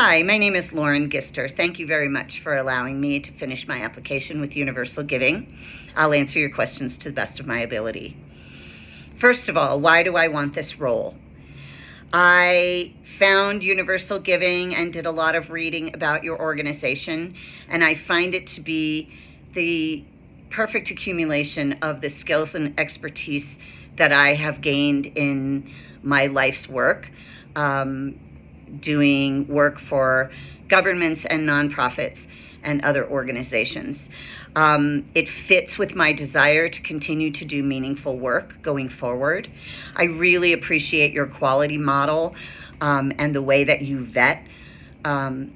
Hi, my name is Lauren Gister. Thank you very much for allowing me to finish my application with Universal Giving. I'll answer your questions to the best of my ability. First of all, why do I want this role? I found Universal Giving and did a lot of reading about your organization, and I find it to be the perfect accumulation of the skills and expertise that I have gained in my life's work, doing work for governments and nonprofits and other organizations. It fits with my desire to continue to do meaningful work going forward. I really appreciate your quality model and the way that you vet NGOs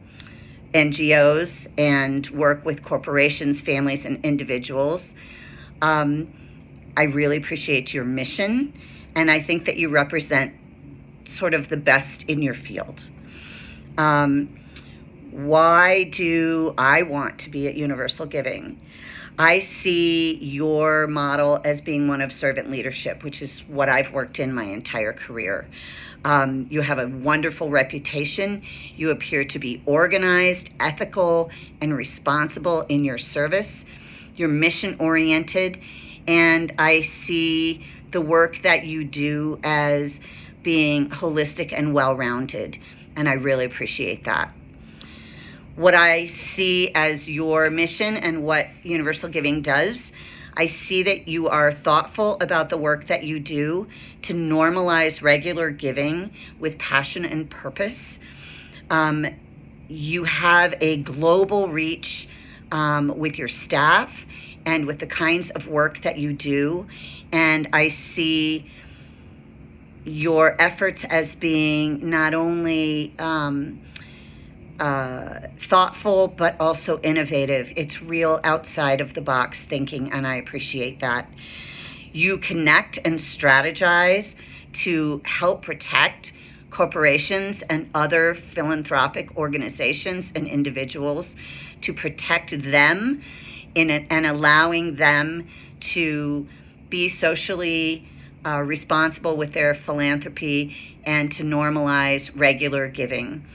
and work with corporations, families, and individuals. I really appreciate your mission, and I think that you represent sort of the best in your field. Why do I want to be at Universal Giving? I see your model as being one of servant leadership, which is what I've worked in my entire career. You have a wonderful reputation. You appear to be organized, ethical, and responsible in your service. You're mission-oriented, and I see the work that you do as being holistic and well-rounded, and I really appreciate that. What I see as your mission and what Universal Giving does, I see that you are thoughtful about the work that you do to normalize regular giving with passion and purpose. You have a global reach with your staff and with the kinds of work that you do, and I see your efforts as being not only thoughtful, but also innovative. It's real outside of the box thinking, and I appreciate that. You connect and strategize to help protect corporations and other philanthropic organizations and individuals, to protect them and allowing them to be socially responsible with their philanthropy and to normalize regular giving.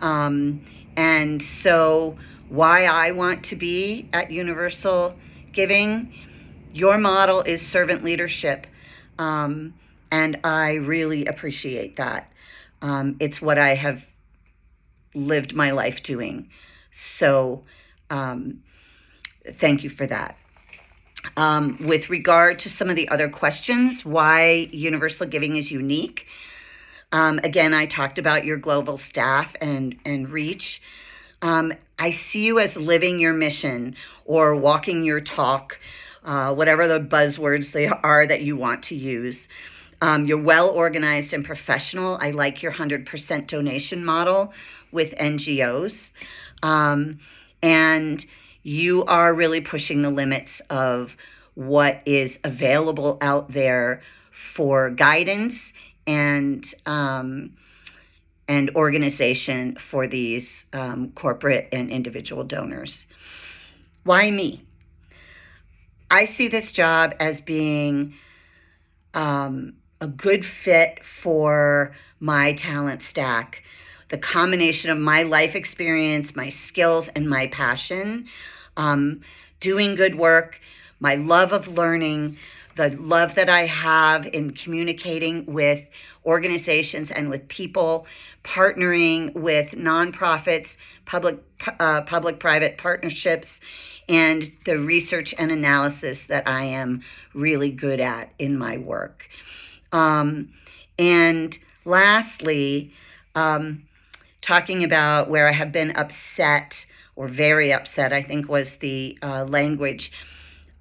And so why I want to be at Universal Giving, your model is servant leadership, and I really appreciate that. It's what I have lived my life doing. So thank you for that. With regard to some of the other questions, why Universal Giving is unique. Again, I talked about your global staff and reach. I see you as living your mission or walking your talk, whatever the buzzwords they are that you want to use. You're well organized and professional. I like your 100% donation model with NGOs. And you are really pushing the limits of what is available out there for guidance and organization for these corporate and individual donors. Why me? I see this job as being a good fit for my talent stack. The combination of my life experience, my skills, and my passion, doing good work, my love of learning, the love that I have in communicating with organizations and with people, partnering with nonprofits, public-private partnerships, and the research and analysis that I am really good at in my work. And lastly, talking about where I have been upset, or very upset, I think was the language.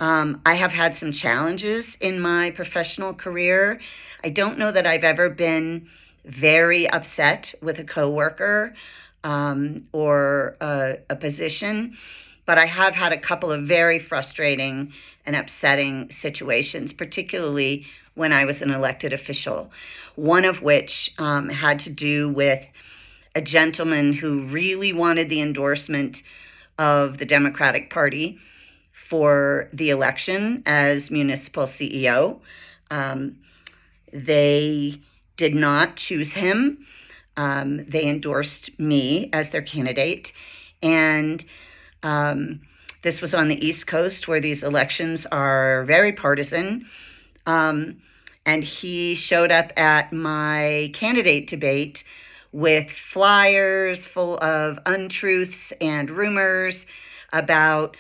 I have had some challenges in my professional career. I don't know that I've ever been very upset with a coworker or a position, but I have had a couple of very frustrating and upsetting situations, particularly when I was an elected official, one of which had to do with a gentleman who really wanted the endorsement of the Democratic Party for the election as municipal CEO. They did not choose him. They endorsed me as their candidate. And this was on the East Coast, where these elections are very partisan. And he showed up at my candidate debate with flyers full of untruths and rumors about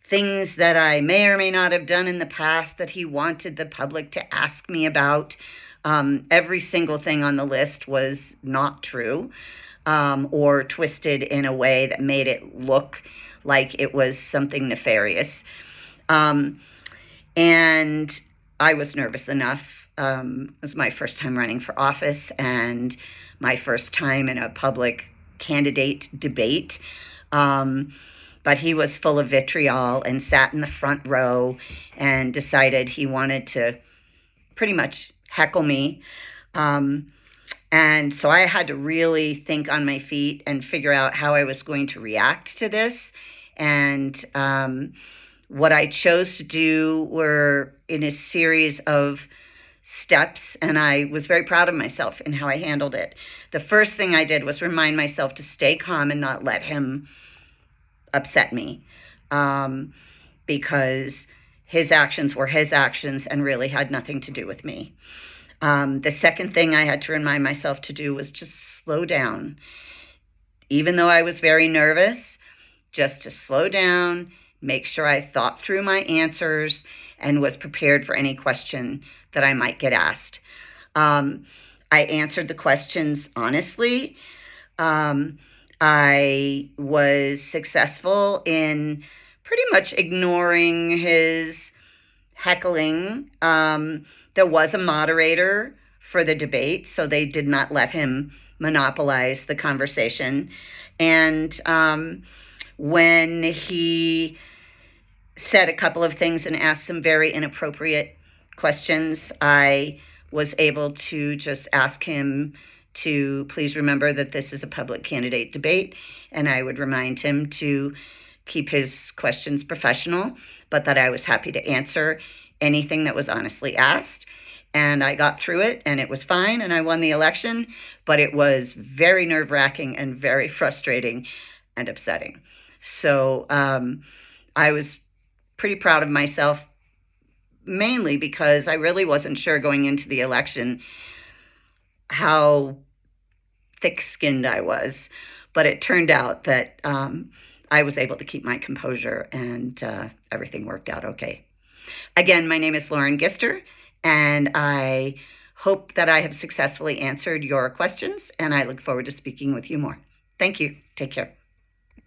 things that I may or may not have done in the past that he wanted the public to ask me about. Every single thing on the list was not true, or twisted in a way that made it look like it was something nefarious. And I was nervous enough. It was my first time running for office and my first time in a public candidate debate. But he was full of vitriol and sat in the front row and decided he wanted to pretty much heckle me. And so I had to really think on my feet and figure out how I was going to react to this. And what I chose to do were in a series of steps, and I was very proud of myself in how I handled it. The first thing I did was remind myself to stay calm and not let him upset me, because his actions were his actions and really had nothing to do with me. The second thing I had to remind myself to do was just slow down. Even though I was very nervous, just to slow down, make sure I thought through my answers and was prepared for any question that I might get asked. I answered the questions honestly. I was successful in pretty much ignoring his heckling. There was a moderator for the debate, so they did not let him monopolize the conversation. And when he said a couple of things and asked some very inappropriate questions, I was able to just ask him to please remember that this is a public candidate debate, and I would remind him to keep his questions professional, but that I was happy to answer anything that was honestly asked. And I got through it, and it was fine, and I won the election, but it was very nerve-wracking and very frustrating and upsetting. So I was pretty proud of myself, mainly because I really wasn't sure going into the election how thick-skinned I was, but it turned out that I was able to keep my composure, and everything worked out okay. Again, my name is Lauren Gister, and I hope that I have successfully answered your questions, and I look forward to speaking with you more. Thank you. Take care.